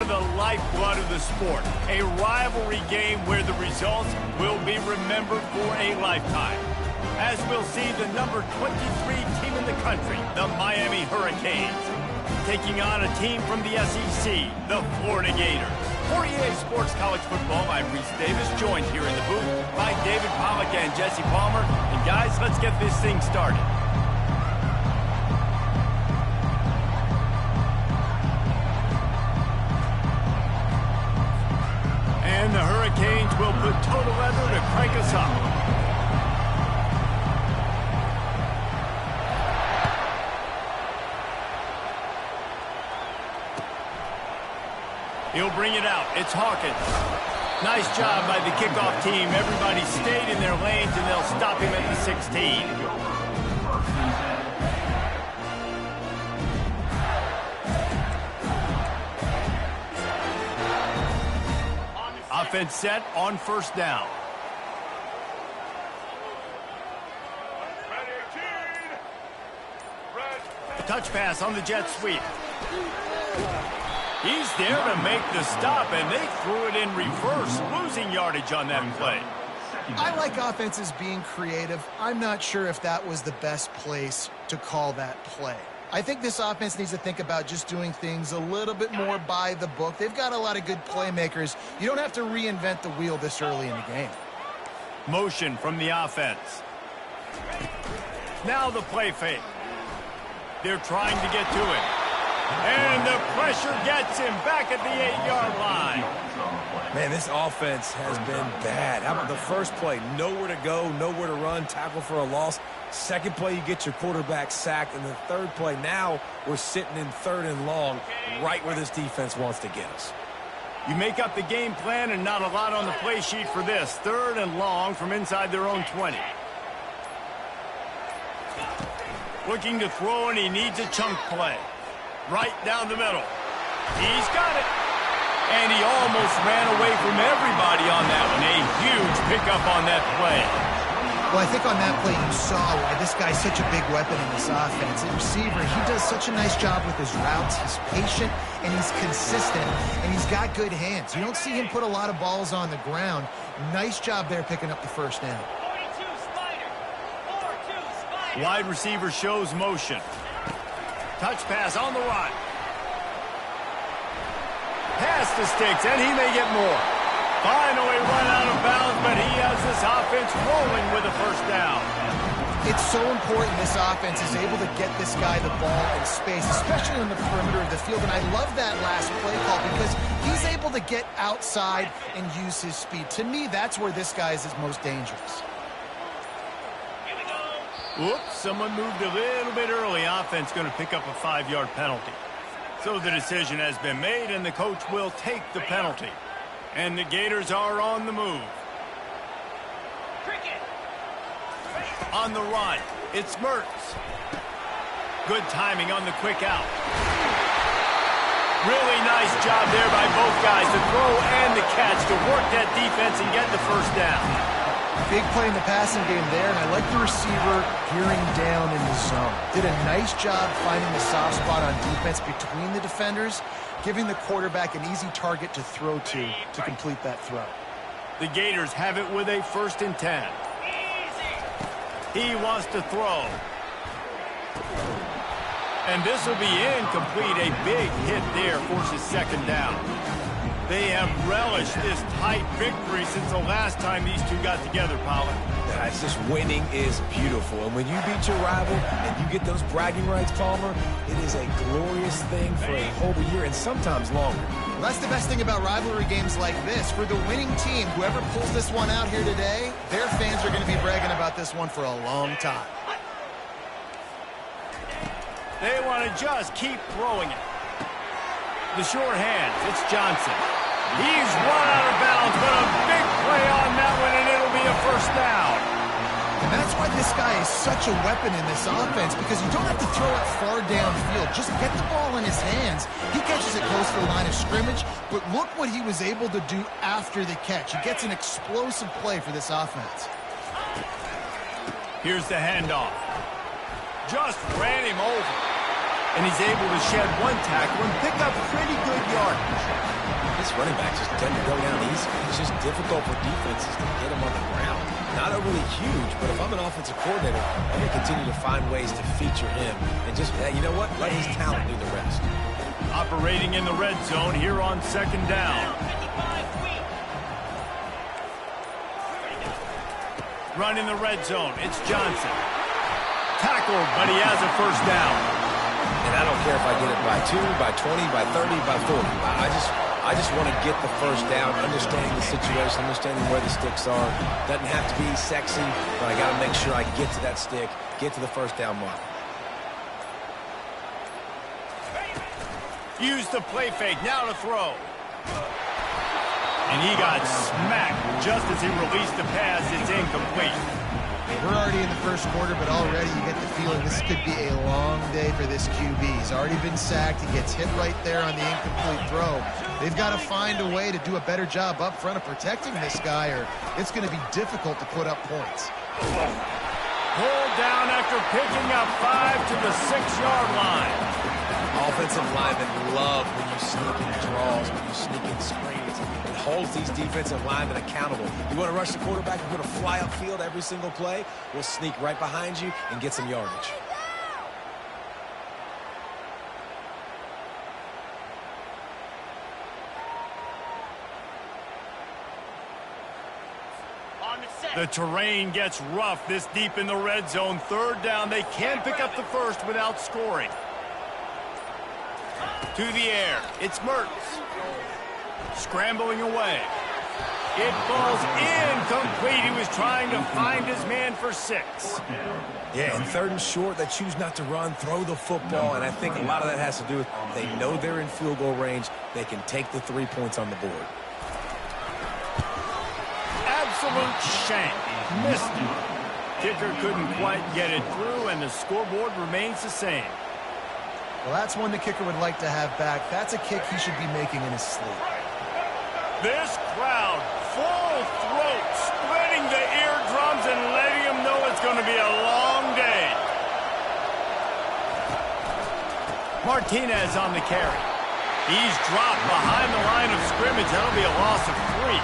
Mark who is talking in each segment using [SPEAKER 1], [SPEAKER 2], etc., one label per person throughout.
[SPEAKER 1] the lifeblood of the sport. A rivalry game where the results will be remembered for a lifetime. As we'll see the number 23 team in the country, the Miami Hurricanes, taking on a team from the SEC, the Florida Gators. For EA Sports College Football, I'm Reese Davis, joined here in the booth by David Pollack and Jesse Palmer. And guys, let's get this thing started. And the Hurricanes will put total leather to crank us up. He'll bring it out. It's Hawkins. Nice job by the kickoff team. Everybody stayed in their lanes, and they'll stop him at the 16. Offense set on first down. Touch pass on the jet sweep. He's there to make the stop, and they threw it in reverse, losing yardage on that play.
[SPEAKER 2] I like offenses being creative. I'm not sure if that was the best place to call that play. I think this offense needs to think about just doing things a little bit more by the book. They've got a lot of good playmakers. You don't have to reinvent the wheel this early in the game.
[SPEAKER 1] Motion from the offense. Now the play fake. They're trying to get to it. And the pressure gets him back at the 8-yard line.
[SPEAKER 3] Man, this offense has been bad. How about the first play? Nowhere to go, nowhere to run, tackle for a loss. Second play, you get your quarterback sacked. And the third play, now we're sitting in 3rd and long, right where this defense wants to get us.
[SPEAKER 1] You make up the game plan and not a lot on the play sheet for this. 3rd and long from inside their own 20. Looking to throw, and he needs a chunk play. Right down the middle. He's got it. And he almost ran away from everybody on that one. A huge pickup on that play.
[SPEAKER 2] Well, I think on that play you saw why this guy's such a big weapon in this offense. The receiver, he does such a nice job with his routes. He's patient, and he's consistent, and he's got good hands. You don't see him put a lot of balls on the ground. Nice job there picking up the first down.
[SPEAKER 1] Wide receiver shows motion. Touch pass on the run. Pass to Sticks, and he may get more. Finally run out of bounds, but he has this offense rolling with a first down.
[SPEAKER 2] It's so important this offense is able to get this guy the ball in space, especially on the perimeter of the field. And I love that last play call because he's able to get outside and use his speed. To me, that's where this guy is most dangerous.
[SPEAKER 1] Whoops, someone moved a little bit early. Offense going to pick up a 5-yard penalty. So the decision has been made, and the coach will take the penalty. And the Gators are on the move. On the run, it's Mertz. Good timing on the quick out. Really nice job there by both guys, the throw and the catch, to work that defense and get the first down.
[SPEAKER 2] Big play in the passing game there, and I like the receiver gearing down in the zone. Did a nice job finding the soft spot on defense between the defenders, giving the quarterback an easy target to throw to complete that throw.
[SPEAKER 1] The Gators have it with a 1st and 10. He wants to throw. And this will be incomplete. A big hit there forces 2nd down. They have relished this tight victory since the last time these two got together, Pollard.
[SPEAKER 3] Yeah, it's just winning is beautiful. And when you beat your rival and you get those bragging rights, Palmer, it is a glorious thing for a whole year and sometimes longer.
[SPEAKER 2] Well, that's the best thing about rivalry games like this. For the winning team, whoever pulls this one out here today, their fans are going to be bragging about this one for a long time.
[SPEAKER 1] They want to just keep throwing it. The short hand, it's Johnson. He's run out of bounds, but a big play on that one, and it'll be a 1st down.
[SPEAKER 2] And that's why this guy is such a weapon in this offense, because you don't have to throw it far downfield. Just get the ball in his hands. He catches it close to the line of scrimmage, but look what he was able to do after the catch. He gets an explosive play for this offense.
[SPEAKER 1] Here's the handoff. Just ran him over. And he's able to shed one tackle and pick up pretty good yardage.
[SPEAKER 3] these running backs just tend to go down easy. It's just difficult for defenses to get them on the ground. Not overly huge, but if I'm an offensive coordinator, I'm going to continue to find ways to feature him and just, you know what, let his talent do the rest.
[SPEAKER 1] Operating in the red zone here on second down. Run in the red zone. It's Johnson. Tackled, but he has a first down.
[SPEAKER 3] And I don't care if I get it by 2, by 20, by 30, by 40. I just want to get the first down, understanding the situation, understanding where the sticks are. Doesn't have to be sexy, but I got to make sure I get to that stick, get to the first down mark.
[SPEAKER 1] Use the play fake, now to throw. And he got smacked just as he released the pass. It's incomplete.
[SPEAKER 2] We're already in the first quarter, but already you get the feeling this could be a long day for this QB. He's already been sacked. He gets hit right there on the incomplete throw. They've got to find a way to do a better job up front of protecting this guy, or it's going to be difficult to put up points.
[SPEAKER 1] Pulled down after picking up 5 to the 6-yard line.
[SPEAKER 3] Offensive linemen love when you sneak in draws, when you sneak in screens. It holds these defensive linemen accountable. You want to rush the quarterback, you're going to fly upfield every single play. We'll sneak right behind you and get some yardage.
[SPEAKER 1] The terrain gets rough this deep in the red zone. Third down, they can pick up the first without scoring. To the air, it's Mertz. Scrambling away. It falls incomplete. He was trying to find his man for 6.
[SPEAKER 3] Yeah, and third and short, they choose not to run, throw the football, and I think a lot of that has to do with they know they're in field goal range. They can take the 3 points on the board.
[SPEAKER 1] Absolute shank. Missed it. Kicker couldn't quite get it through, and the scoreboard remains the same.
[SPEAKER 2] Well, that's one the kicker would like to have back. That's a kick he should be making in his sleep.
[SPEAKER 1] This crowd, full throat, splitting the eardrums and letting them know it's going to be a long day. Martinez on the carry. He's dropped behind the line of scrimmage. That'll be a loss of 3.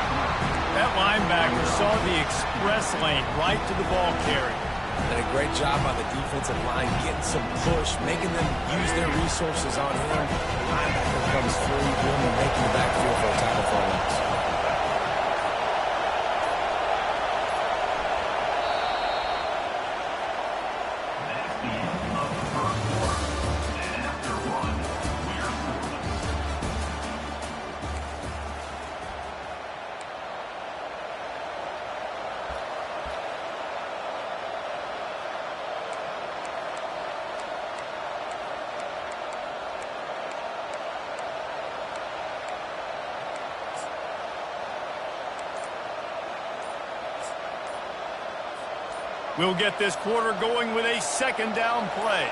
[SPEAKER 1] That linebacker saw the express lane right to the ball carrier.
[SPEAKER 3] Did a great job on the defensive line, getting some push, making them use their resources on him. Linebacker comes free, doing the making the backfield for a tackle for a loss.
[SPEAKER 1] We'll get this quarter going with a second down play.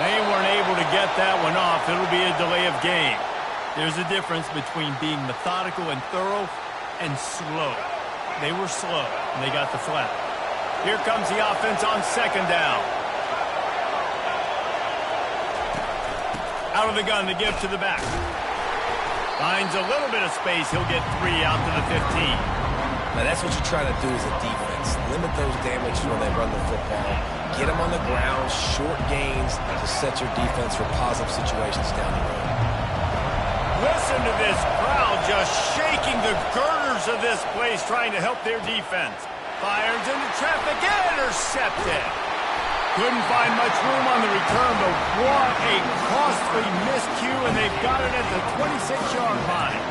[SPEAKER 1] They weren't able to get that one off. It'll be a delay of game. There's a difference between being methodical and thorough and slow. They were slow, and they got the flag. Here comes the offense on second down. Out of the gun to give to the back. Finds a little bit of space. He'll get 3 out to the 15.
[SPEAKER 3] Now, that's what you're trying to do as a defense. Limit those damages when they run the football. Get them on the ground, short gains to set your defense for positive situations down the road.
[SPEAKER 1] Listen to this crowd just shaking the girders of this place, trying to help their defense. Fires into traffic, intercepted. Couldn't find much room on the return, but what a costly miscue, and they've got it at the 26-yard line.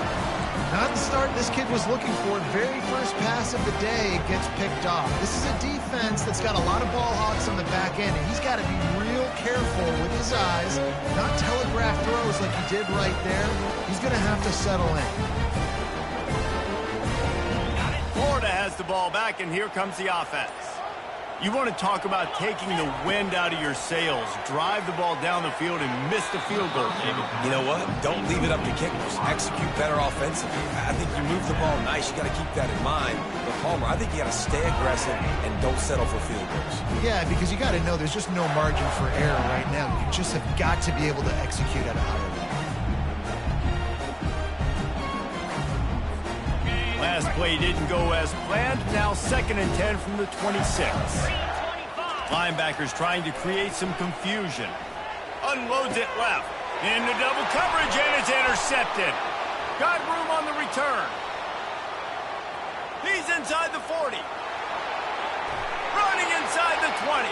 [SPEAKER 2] Not the start this kid was looking for. Very first pass of the day gets picked off. This is a defense that's got a lot of ball hawks on the back end, and he's got to be real careful with his eyes, not telegraph throws like he did right there. He's going to have to settle in.
[SPEAKER 1] Florida has the ball back, and here comes the offense. You want to talk about taking the wind out of your sails. Drive the ball down the field and miss the field goal, David.
[SPEAKER 3] You know what? Don't leave it up to kickers. Execute better offensively. I think you move the ball nice. You got to keep that in mind. But Palmer, I think you got to stay aggressive and don't settle for field goals.
[SPEAKER 2] Yeah, because you got to know there's just no margin for error right now. You just have got to be able to execute at a higher level.
[SPEAKER 1] Last play didn't go as planned. Now 2nd and 10 from the 26. Linebackers trying to create some confusion. Unloads it left. Into double coverage, and it's intercepted. Got room on the return. He's inside the 40. Running inside the 20.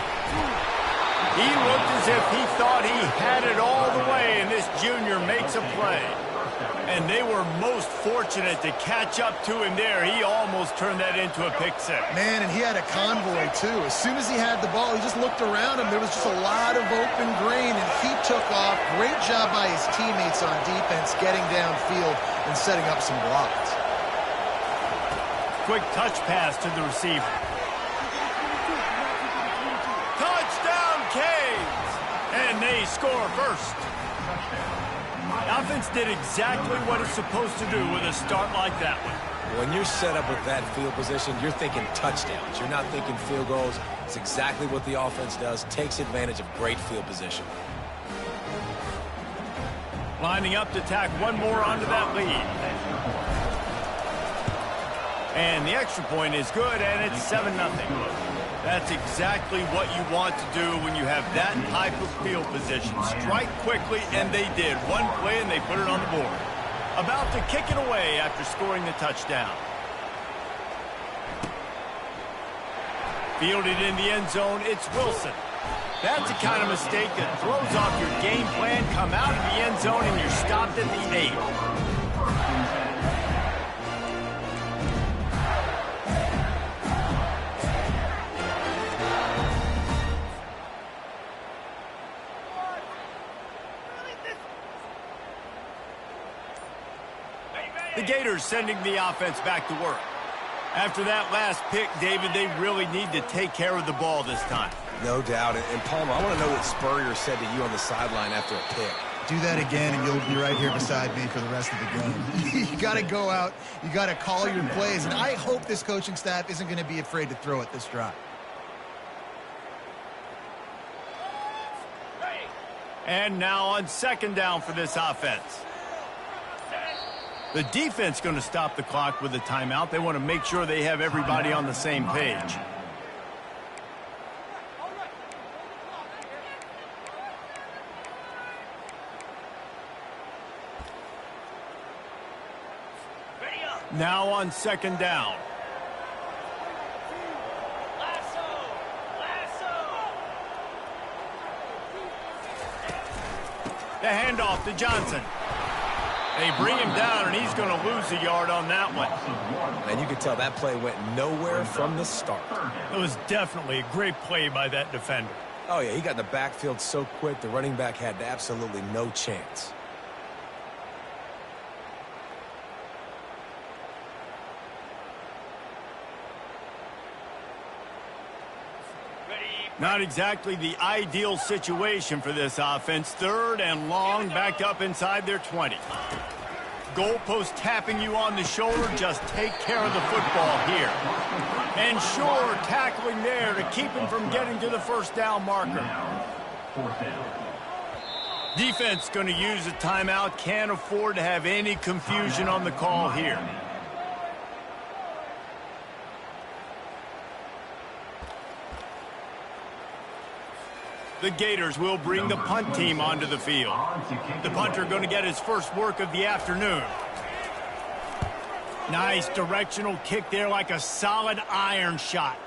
[SPEAKER 1] He looked as if he thought he had it all the way, and this junior makes a play. And they were most fortunate to catch up to him there. He almost turned that into a pick six.
[SPEAKER 2] Man, and he had a convoy, too. As soon as he had the ball, he just looked around him. There was just a lot of open grain, and he took off. Great job by his teammates on defense, getting downfield and setting up some blocks.
[SPEAKER 1] Quick touch pass to the receiver. Touchdown, Canes! And they score first. The offense did exactly what it's supposed to do with a start like that one.
[SPEAKER 3] When you're set up with that field position, you're thinking touchdowns. You're not thinking field goals. It's exactly what the offense does. Takes advantage of great field position.
[SPEAKER 1] Lining up to tack one more onto that lead. And the extra point is good, and it's 7-0. That's exactly what you want to do when you have that type of field position. Strike quickly, and they did. One play, and they put it on the board. About to kick it away after scoring the touchdown. Fielded in the end zone, it's Wilson. That's the kind of mistake that throws off your game plan. Come out of the end zone, and you're stopped at the 8. The Gators sending the offense back to work. After that last pick, David, they really need to take care of the ball this time.
[SPEAKER 3] No doubt. And Palmer, I want to know what Spurrier said to you on the sideline after a pick.
[SPEAKER 2] Do that again, and you'll be right here beside me for the rest of the game. You got to go out. You got to call your plays. And I hope this coaching staff isn't going to be afraid to throw it this drive.
[SPEAKER 1] And now on 2nd down for this offense. The defense going to stop the clock with a timeout. They want to make sure they have everybody on the same page. Now on 2nd down. The handoff to Johnson. They bring him down, and he's going to lose a yard on that one.
[SPEAKER 3] And you can tell that play went nowhere from the start.
[SPEAKER 1] It was definitely a great play by that defender.
[SPEAKER 3] Oh, yeah, he got in the backfield so quick, the running back had absolutely no chance.
[SPEAKER 1] Not exactly the ideal situation for this offense. 3rd and long, back up inside their 20. Goalpost tapping you on the shoulder. Just take care of the football here. And sure, tackling there to keep him from getting to the 1st down marker. Defense going to use a timeout. Can't afford to have any confusion on the call here. The Gators will bring the punt team onto the field. The punter going to get his first work of the afternoon. Nice directional kick there, like a solid iron shot.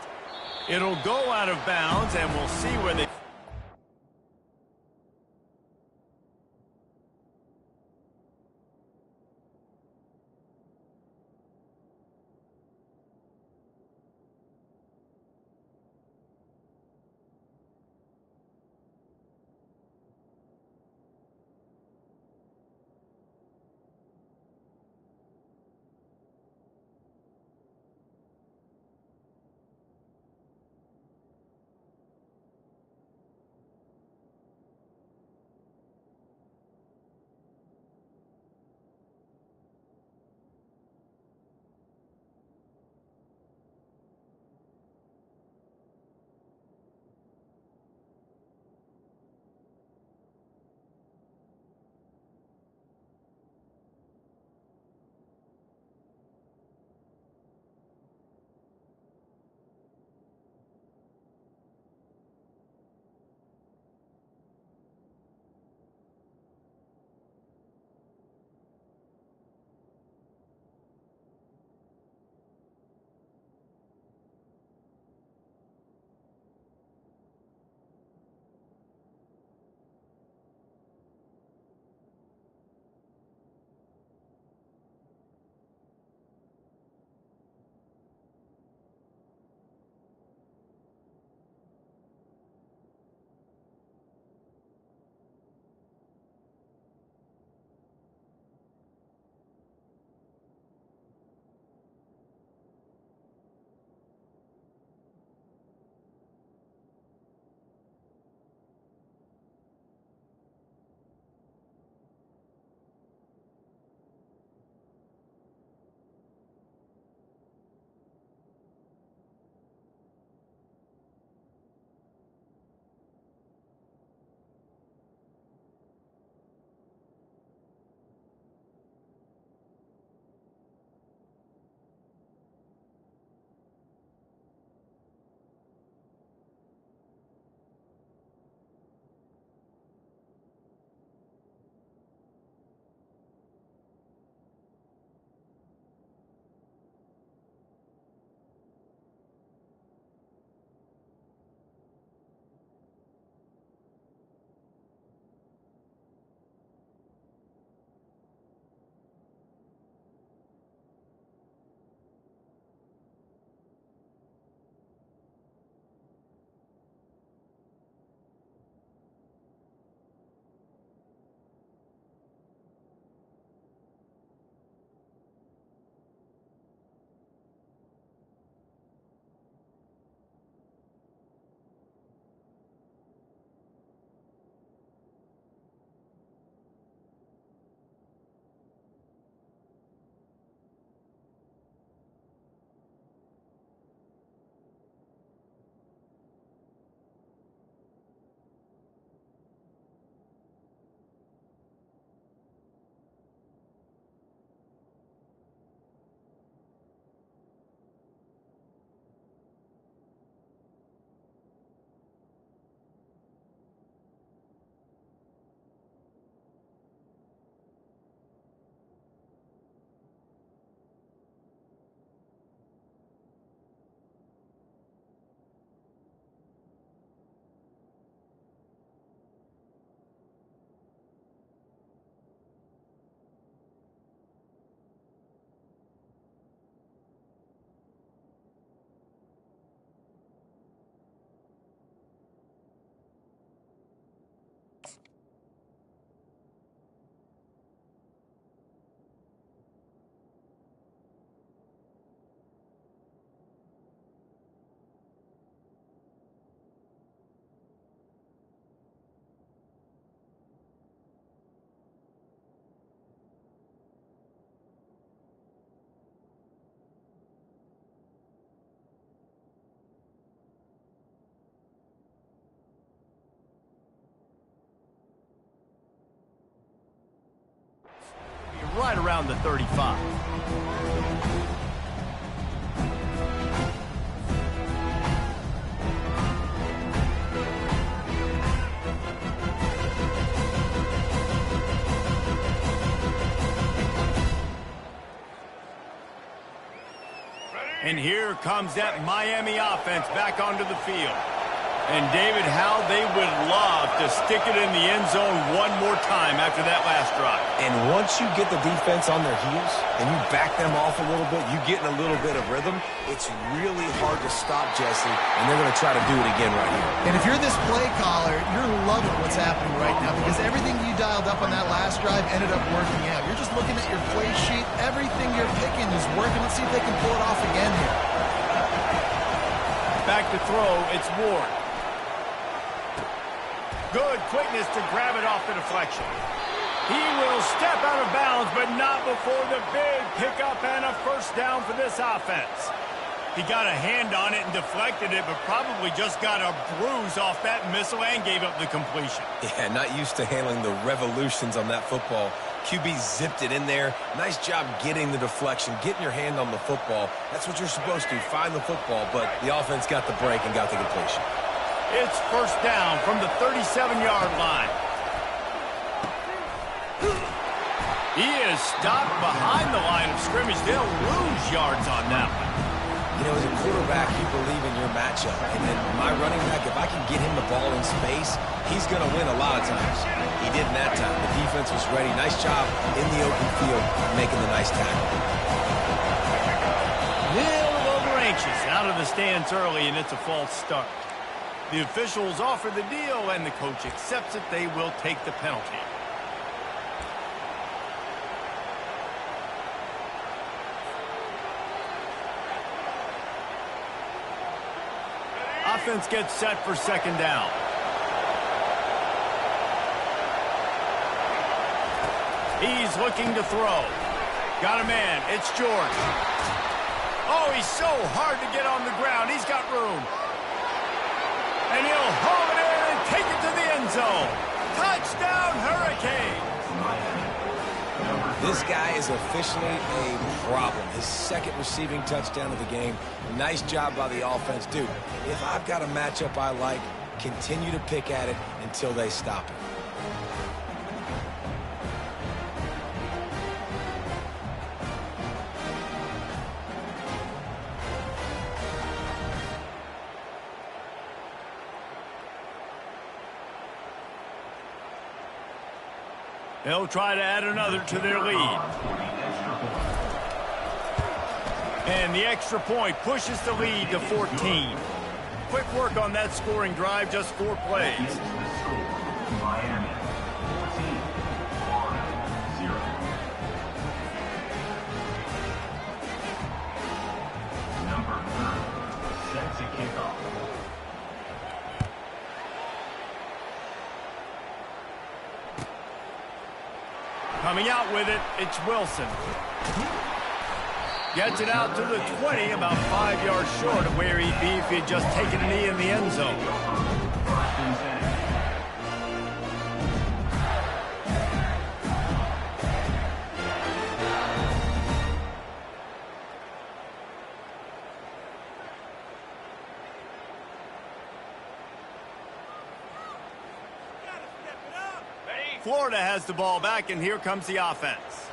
[SPEAKER 1] It'll go out of bounds, and we'll see where they... around the 35. And here comes that Miami offense back onto the field. And, David, how they would love to stick it in the end zone one more time after that last drive.
[SPEAKER 3] And once you get the defense on their heels and you back them off a little bit, you get in a little bit of rhythm, it's really hard to stop, Jesse, and they're going to try to do it again right here.
[SPEAKER 2] And if you're this play caller, you're loving what's happening right now because everything you dialed up on that last drive ended up working out. You're just looking at your play sheet. Everything you're picking is working. Let's see if they can pull it off again here.
[SPEAKER 1] Back to throw, it's Ward. Good quickness to grab it off the deflection. He will step out of bounds, but not before the big pickup and a first down for this offense. He got a hand on it and deflected it, but probably just got a bruise off that missile and gave up the completion.
[SPEAKER 3] Yeah, not used to handling the revolutions on that football. QB zipped it in there. Nice job getting the deflection, getting your hand on the football. That's what you're supposed to, find the football, but the offense got the break and got the completion.
[SPEAKER 1] It's first down from the 37-yard line. He is stopped behind the line of scrimmage. They'll lose yards on that one.
[SPEAKER 3] You know, as a quarterback, you believe in your matchup. And then my running back, if I can get him the ball in space, he's going to win a lot of times. He didn't that time. The defense was ready. Nice job in the open field making the nice tackle.
[SPEAKER 1] Little over-anxious out of the stands early, and it's a false start. The officials offer the deal, and the coach accepts it. They will take the penalty. Offense gets set for second down. He's looking to throw. Got a man. It's George. Oh, he's so hard to get on the ground. He's got room. And he'll haul it in and take it to the end zone. Touchdown, Hurricanes!
[SPEAKER 3] This guy is officially a problem. His second receiving touchdown of the game. Nice job by the offense. Dude, if I've got a matchup I like, continue to pick at it until they stop it.
[SPEAKER 1] They'll try to add another to their lead. And the extra point pushes the lead to 14. Quick work on that scoring drive, just 4 plays.
[SPEAKER 4] Miami, 14-0. Number 30, set to kick off.
[SPEAKER 1] Coming out with it, it's Wilson. Gets it out to the 20, about 5 yards short of where he'd be if he'd just taken a knee in the end zone. Florida has the ball back, and here comes the offense.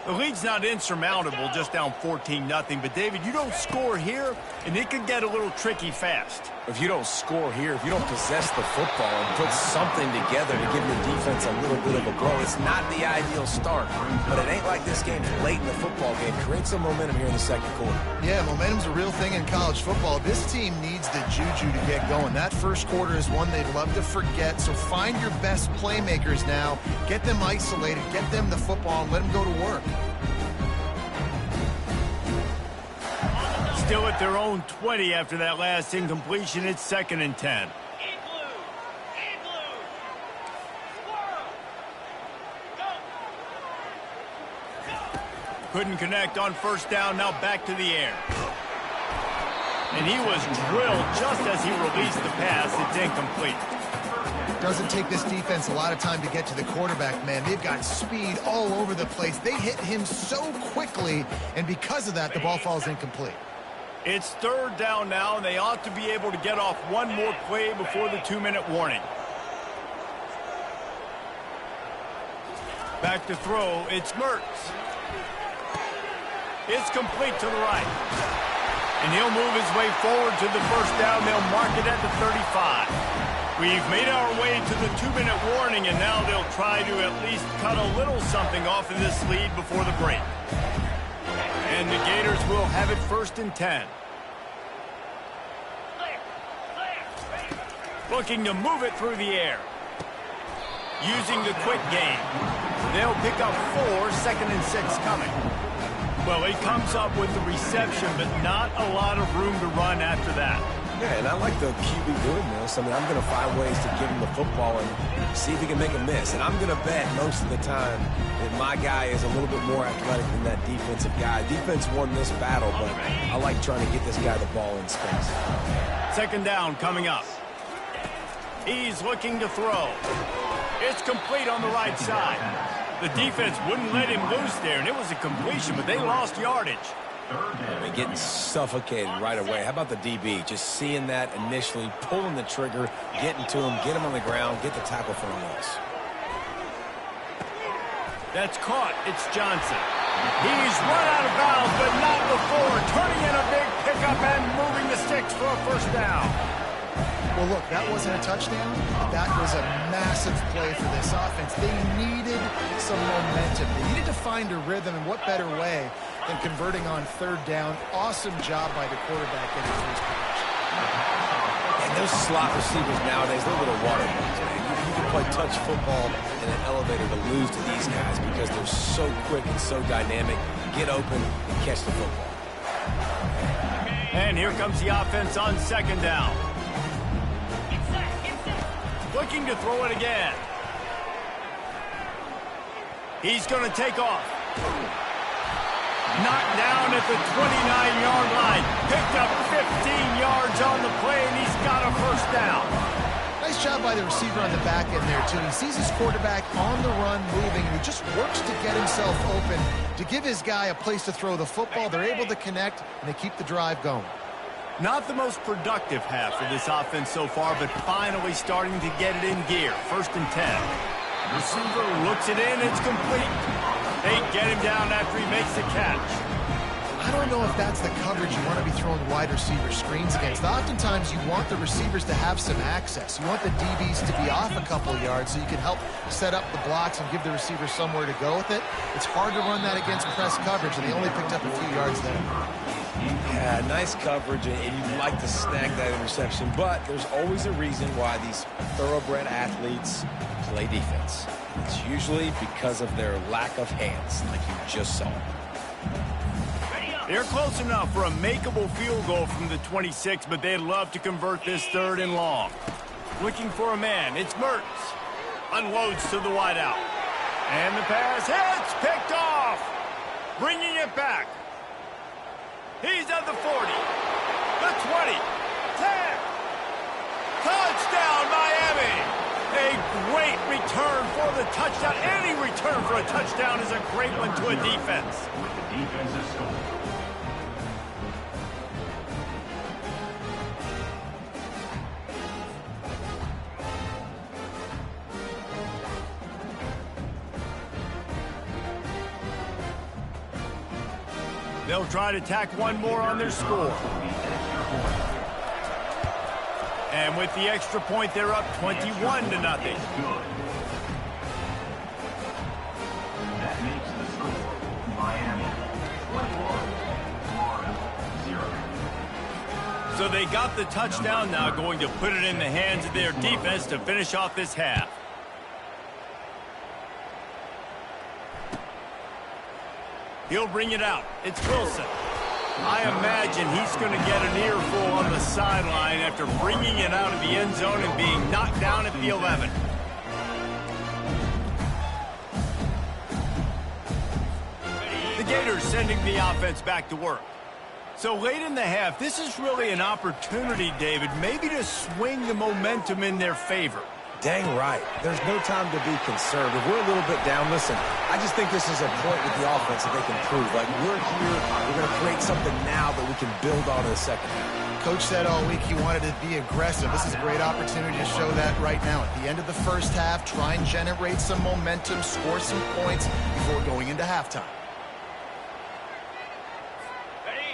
[SPEAKER 1] The lead's not insurmountable, just down 14-0. But, David, you don't score here, and it could get a little tricky fast.
[SPEAKER 3] If you don't score here, if you don't possess the football and put something together to give the defense a little bit of a blow, it's not the ideal start. But it ain't like this game's late in the football game. Create some momentum here in the second quarter.
[SPEAKER 2] Yeah, momentum's a real thing in college football. This team needs the juju to get going. That first quarter is one they'd love to forget. So find your best playmakers now. Get them isolated. Get them the football and let them go to work.
[SPEAKER 1] Still at their own 20 after that last incompletion. It's 2nd and 10. Couldn't connect on first down. Now back to the air. And he was drilled just as he released the pass. It's incomplete.
[SPEAKER 2] Doesn't take this defense a lot of time to get to the quarterback, man. They've got speed all over the place. They hit him so quickly, and because of that, the ball falls incomplete.
[SPEAKER 1] It's third down now, and they ought to be able to get off one more play before the 2-minute warning. Back to throw, it's Mertz. It's complete to the right. And he'll move his way forward to the first down. They'll mark it at the 35. We've made our way to the 2-minute warning, and now they'll try to at least cut a little something off of this lead before the break. And the Gators will have it 1st and 10. Looking to move it through the air. Using the quick game. They'll pick up 4, 2nd and 6 coming. Well, he comes up with the reception, but not a lot of room to run after that.
[SPEAKER 3] Yeah, and I like the QB doing this. I mean, I'm going to find ways to give him the football and see if he can make a miss. And I'm going to bet most of the time that my guy is a little bit more athletic than that defensive guy. Defense won this battle, but I like trying to get this guy the ball in space.
[SPEAKER 1] 2nd down coming up. He's looking to throw. It's complete on the right side. The defense wouldn't let him loose there, and it was a completion, but they lost yardage.
[SPEAKER 3] I mean, getting suffocated right away. How about the DB? Just seeing that initially, pulling the trigger, getting to him, get him on the ground, get the tackle for a loss.
[SPEAKER 1] That's caught. It's Johnson. He's run out of bounds, but not before. Turning in a big pickup and moving the sticks for a 1st down.
[SPEAKER 2] Well, look, that wasn't a touchdown, but that was a massive play for this offense. They needed some momentum. They needed to find a rhythm, and what better way than converting on 3rd down. Awesome job by the quarterback getting through his progression.
[SPEAKER 3] And those slot receivers nowadays, they're a little water bugs, man. You can play touch football in an elevator to lose to these guys because they're so quick and so dynamic. Get open and catch the football.
[SPEAKER 1] And here comes the offense on 2nd down. Looking to throw it again. He's going to take off. Knocked down at the 29-yard line. Picked up 15 yards on the play, and he's got a 1st down.
[SPEAKER 2] Nice job by the receiver on the back end there, too. He sees his quarterback on the run moving, and he just works to get himself open to give his guy a place to throw the football. They're able to connect, and they keep the drive going.
[SPEAKER 1] Not the most productive half for this offense so far, but finally starting to get it in gear. 1st and 10. Receiver looks it in. It's complete. They get him down after he makes the catch.
[SPEAKER 2] I don't know if that's the coverage you want to be throwing wide receiver screens against. Oftentimes, you want the receivers to have some access. You want the DBs to be off a couple yards so you can help set up the blocks and give the receiver somewhere to go with it. It's hard to run that against press coverage, and they only picked up a few yards there.
[SPEAKER 3] Yeah, nice coverage, and you'd like to snag that interception, but there's always a reason why these thoroughbred athletes play defense. It's usually because of their lack of hands, like you just saw.
[SPEAKER 1] They're close enough for a makeable field goal from the 26, but they'd love to convert this 3rd and long. Looking for a man. It's Mertz. Unloads to the wideout. And the pass hits. Picked off. Bringing it back. He's at the 40, the 20, 10. Touchdown, Miami. A great return for the touchdown. Any return for a touchdown is a great one to a defense.
[SPEAKER 4] With the defensive score.
[SPEAKER 1] They'll try to tack one more on their score. And with the extra point, they're up 21-0.
[SPEAKER 4] That makes the score Miami 21, Florida 0.
[SPEAKER 1] So they got the touchdown, now going to put it in the hands of their defense to finish off this half. He'll bring it out. It's Wilson. I imagine he's going to get an earful on the sideline after bringing it out of the end zone and being knocked down at the 11. The Gators sending the offense back to work. So late in the half, this is really an opportunity, David, maybe to swing the momentum in their favor.
[SPEAKER 3] Dang right. There's no time to be conservative. We're a little bit down. Listen, I just think this is a point with the offense that they can prove. Like, we're here, we're going to create something now that we can build on in the second half.
[SPEAKER 2] Coach said all week he wanted to be aggressive. This is a great opportunity to show that right now. At the end of the first half, try and generate some momentum, score some points before going into halftime.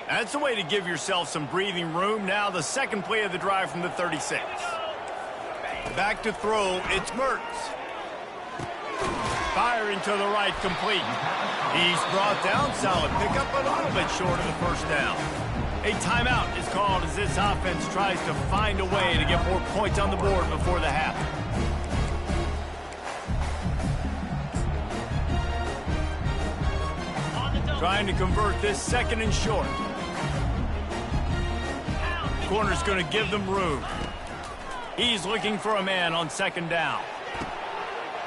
[SPEAKER 1] That's the way to give yourself some breathing room. Now the second play of the drive from the 36. Back to throw, it's Mertz. Firing to the right, complete. He's brought down, solid pickup, but a little bit short of the first down. A timeout is called as this offense tries to find a way to get more points on the board before the half. Trying to convert this second and short. Corner's going to give them room. He's looking for a man on second down.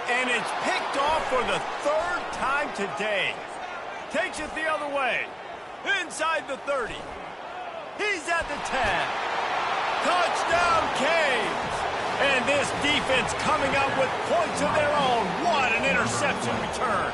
[SPEAKER 1] And it's picked off for the third time today. Takes it the other way. Inside the 30. He's at the 10. Touchdown, Canes. And this defense coming up with points of their own. What an interception return.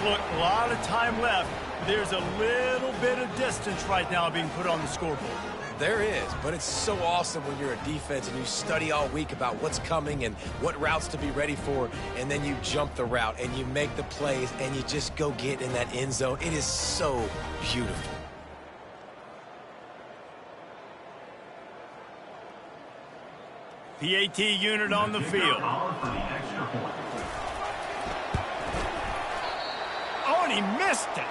[SPEAKER 1] Look, a lot of time left. There's a little bit of distance right now being put on the scoreboard.
[SPEAKER 3] There is, but it's so awesome when you're a defense and you study all week about what's coming and what routes to be ready for, and then you jump the route and you make the plays and you just go get in that end zone. It is so beautiful.
[SPEAKER 1] PAT unit on the field. Oh, and he missed it.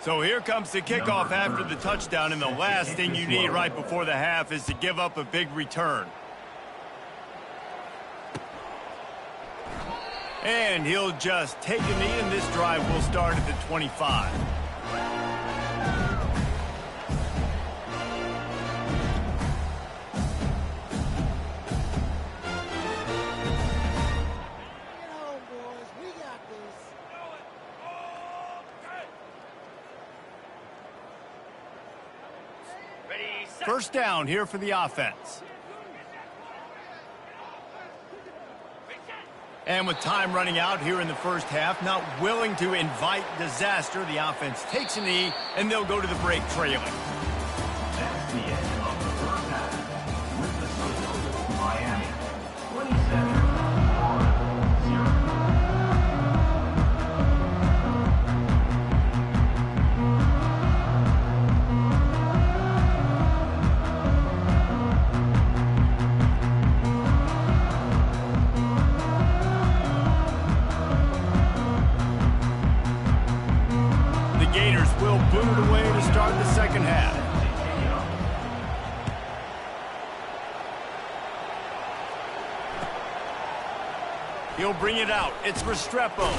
[SPEAKER 1] So here comes the kickoff after the touchdown, and the last thing you need right before the half is to give up a big return. And he'll just take a knee, and this drive will start at the 25. First down here for the offense. And with time running out here in the first half, not willing to invite disaster, the offense takes a knee, and they'll go to the break trailing.
[SPEAKER 4] That's the end of the first half. With the score, Miami 27-0.
[SPEAKER 1] Will boot it away to start the second half. He'll bring it out. It's Restrepo.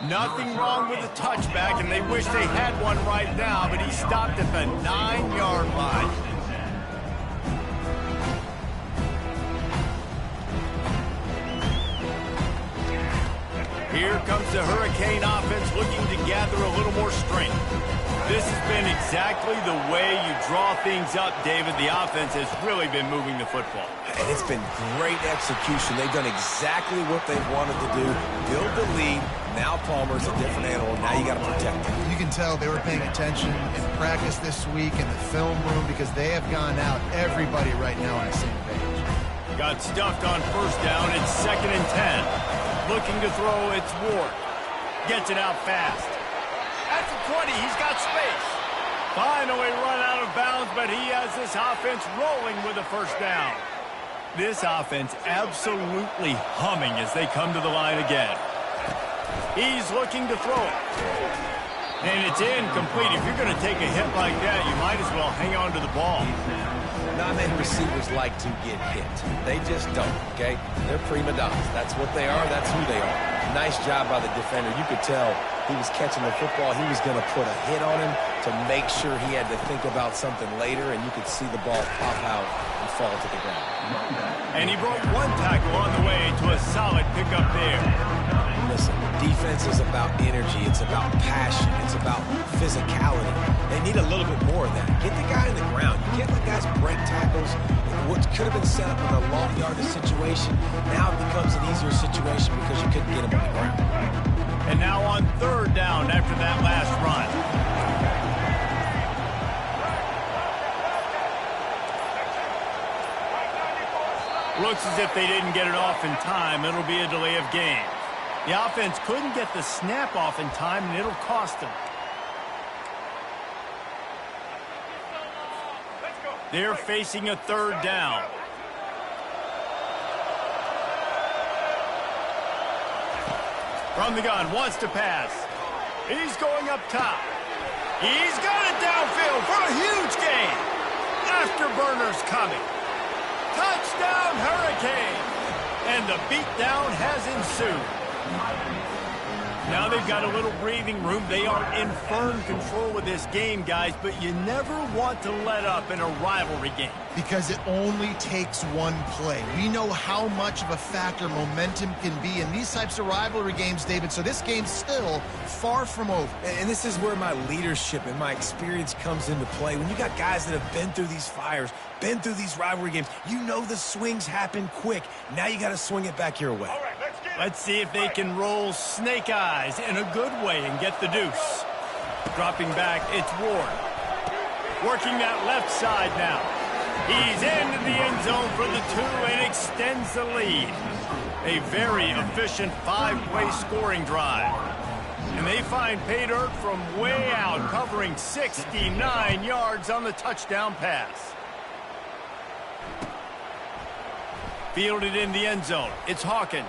[SPEAKER 1] Nothing wrong with the touchback, and they wish they had one right now, but he stopped at the 9-yard line. Here comes the Hurricane offense looking to gather a little more strength. This has been exactly the way you draw things up, David. The offense has really been moving the football.
[SPEAKER 3] And it's been great execution. They've done exactly what they've wanted to do. Build the lead. Now Palmer's a different animal. Now you got to protect him.
[SPEAKER 2] You can tell they were paying attention in practice this week in the film room because they have gone out, everybody right now on the same page.
[SPEAKER 1] Got stuffed on first down. It's 2nd and 10. Looking to throw, it's Ward. Gets it out fast. At the 20, he's got space. Finally run out of bounds, but he has this offense rolling with a first down. This offense absolutely humming as they come to the line again. He's looking to throw it. And it's incomplete. If you're going to take a hit like that, you might as well hang on to the ball.
[SPEAKER 3] Non-man receivers like to get hit. They just don't, okay? They're prima donnas. That's what they are. That's who they are. Nice job by the defender. You could tell he was catching the football. He was going to put a hit on him to make sure he had to think about something later, and you could see the ball pop out and fall to the ground.
[SPEAKER 1] And he broke one tackle on the way to a solid pickup there.
[SPEAKER 3] listen, defense is about energy. It's about passion. It's about physicality. They need a little bit more of that. Get the guy in the ground. You can't let guys break tackles. What could have been set up in a long yardage situation, now it becomes an easier situation because you couldn't get him on the ground.
[SPEAKER 1] And now on third down after that last run. Looks as if they didn't get it off in time. It'll be a delay of game. The offense couldn't get the snap off in time, and it'll cost them. They're facing a third down. From the gun, wants to pass. He's going up top. He's got it downfield for a huge gain. Afterburners coming. Touchdown, Hurricane! And the beatdown has ensued. Now they've got a little breathing room. They are in firm control with this game, guys, but you never want to let up in a rivalry game.
[SPEAKER 2] Because it only takes one play. We know how much of a factor momentum can be in these types of rivalry games, David, so this game's still far from over.
[SPEAKER 3] And this is where my leadership and my experience comes into play. When you got guys that have been through these fires, been through these rivalry games, you know the swings happen quick. Now you got to swing it back your way.
[SPEAKER 1] All right, let's see if they can roll snake eyes in a good way and get the deuce. Dropping back, it's Ward. Working that left side now. He's into the end zone for the 2 and extends the lead. A very efficient 5-play scoring drive. And they find pay dirt from way out, covering 69 yards on the touchdown pass. Fielded in the end zone. It's Hawkins.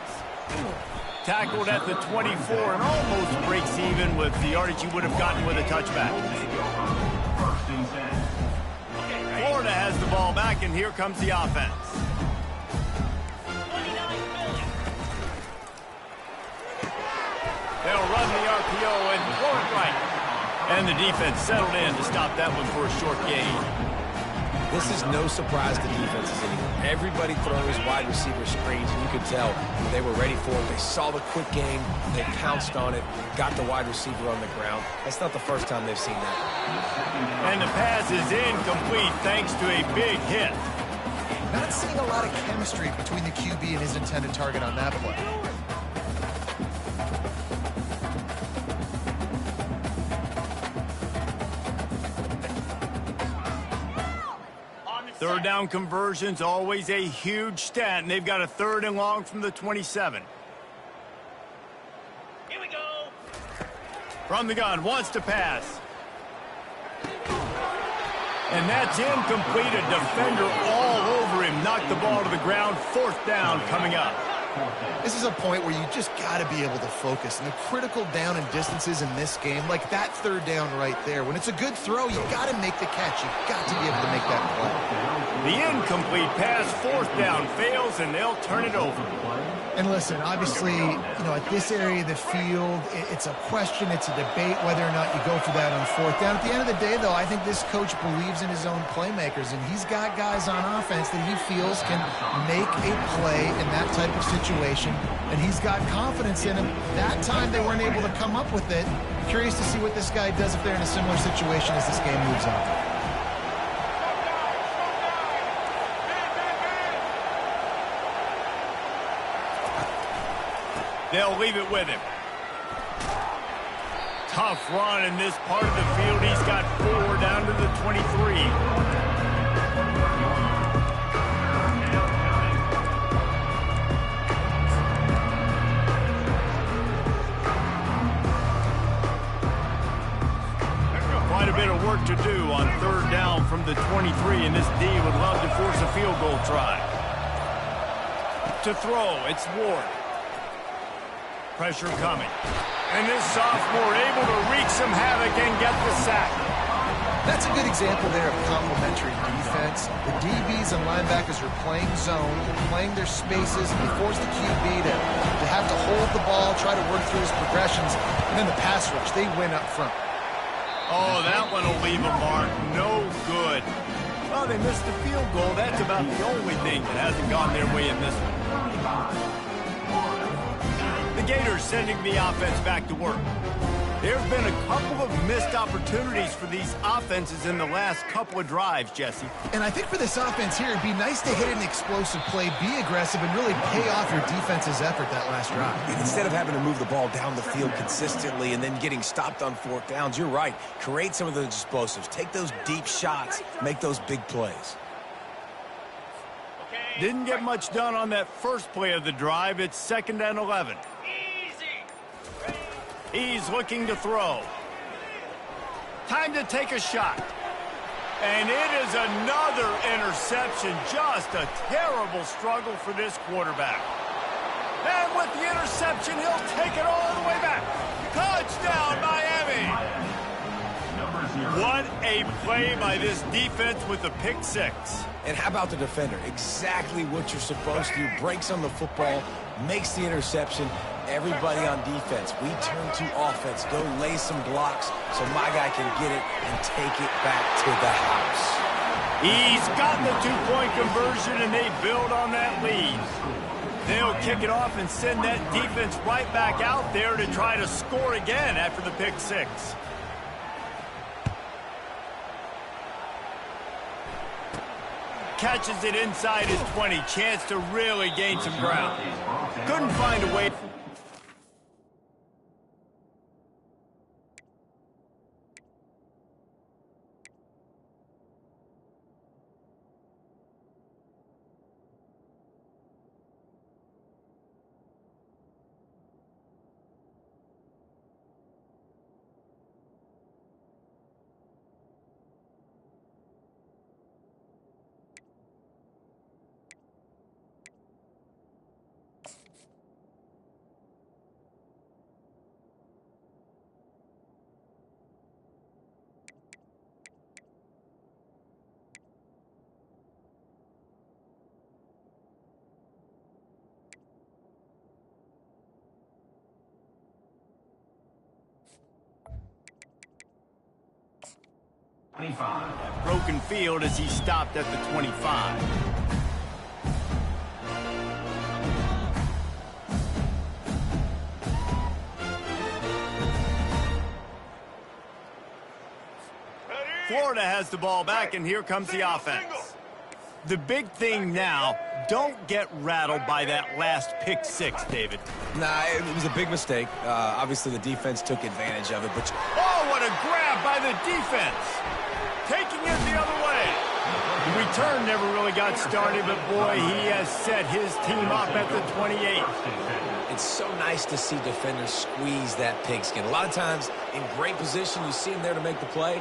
[SPEAKER 1] Tackled at the 24 and almost breaks even with the yardage he would have gotten with a touchback. Florida has the ball back, and here comes the offense. They'll run the RPO and throw it right. And the defense settled in to stop that one for a short gain.
[SPEAKER 3] This is no surprise to defenses anymore. Everybody throws wide receiver screens, and you could tell they were ready for it. They saw the quick game. They pounced on it, got the wide receiver on the ground. That's not the first time they've seen that.
[SPEAKER 1] And the pass is incomplete thanks to a big hit.
[SPEAKER 2] Not seeing a lot of chemistry between the QB and his intended target on that play.
[SPEAKER 1] Third down conversions, always a huge stat, and they've got a 3rd and long from the 27. Here we go. From the gun, wants to pass. And that's incomplete. A defender all over him. Knocked the ball to the ground. 4th down coming up.
[SPEAKER 2] This is a point where you just got to be able to focus. And the critical down and distances in this game, like that 3rd down right there, when it's a good throw, you got to make the catch. You've got to be able to make that play.
[SPEAKER 1] The incomplete pass, 4th down, fails, and they'll turn it over.
[SPEAKER 2] And listen, obviously, at this area of the field, it's a question, it's a debate whether or not you go for that on 4th down. At the end of the day, though, I think this coach believes in his own playmakers, and he's got guys on offense that he feels can make a play in that type of situation, and he's got confidence in him. That time they weren't able to come up with it. Curious to see what this guy does if they're in a similar situation as this game moves on.
[SPEAKER 1] They'll leave it with him. Tough run in this part of the field. He's got 4 down to the 23. Quite a bit of work to do on 3rd down from the 23, and this D would love to force a field goal try. To throw, it's Ward. Pressure coming. And this sophomore able to wreak some havoc and get the sack.
[SPEAKER 2] That's a good example there of complementary defense. The DBs and linebackers are playing zone, they're playing their spaces, and they force the QB to have to hold the ball, try to work through his progressions, and then the pass rush, they win up front.
[SPEAKER 1] Oh, that one will leave a mark. No good. Well, they missed the field goal. That's about the only thing that hasn't gone their way in this one. the Gators sending the offense back to work. There have been a couple of missed opportunities for these offenses in the last couple of drives, Jesse.
[SPEAKER 2] And I think for this offense here, it'd be nice to hit an explosive play, be aggressive, and really pay off your defense's effort that last drive.
[SPEAKER 3] And instead of having to move the ball down the field consistently and then getting stopped on fourth downs, you're right. Create some of those explosives. Take those deep shots. Make those big plays.
[SPEAKER 1] Didn't get much done on that first play of the drive. It's 2nd and 11. He's looking to throw. Time to take a shot. And it is another interception. Just a terrible struggle for this quarterback. And with the interception, he'll take it all the way back. Touchdown, Miami! What a play by this defense with a pick six.
[SPEAKER 3] And how about the defender? Exactly what you're supposed to do. Breaks on the football, makes the interception. Everybody on defense, we turn to offense. Go lay some blocks so my guy can get it and take it back to the house.
[SPEAKER 1] He's gotten the two-point conversion, and they build on that lead. They'll kick it off and send that defense right back out there to try to score again after the pick six. Catches it inside his 20. Chance to really gain some ground. Couldn't find a way. Broken field as he stopped at the 25. Florida has the ball back, and here comes the offense. The big thing now, don't get rattled by that last pick six, David.
[SPEAKER 3] Nah, it was a big mistake. Obviously, the defense took advantage of it. But
[SPEAKER 1] oh, what a grab by the defense. Taking it the other way. The return never really got started, but boy, he has set his team up at the 28.
[SPEAKER 3] It's so nice to see defenders squeeze that pigskin. A lot of times, in great position, you see him there to make the play.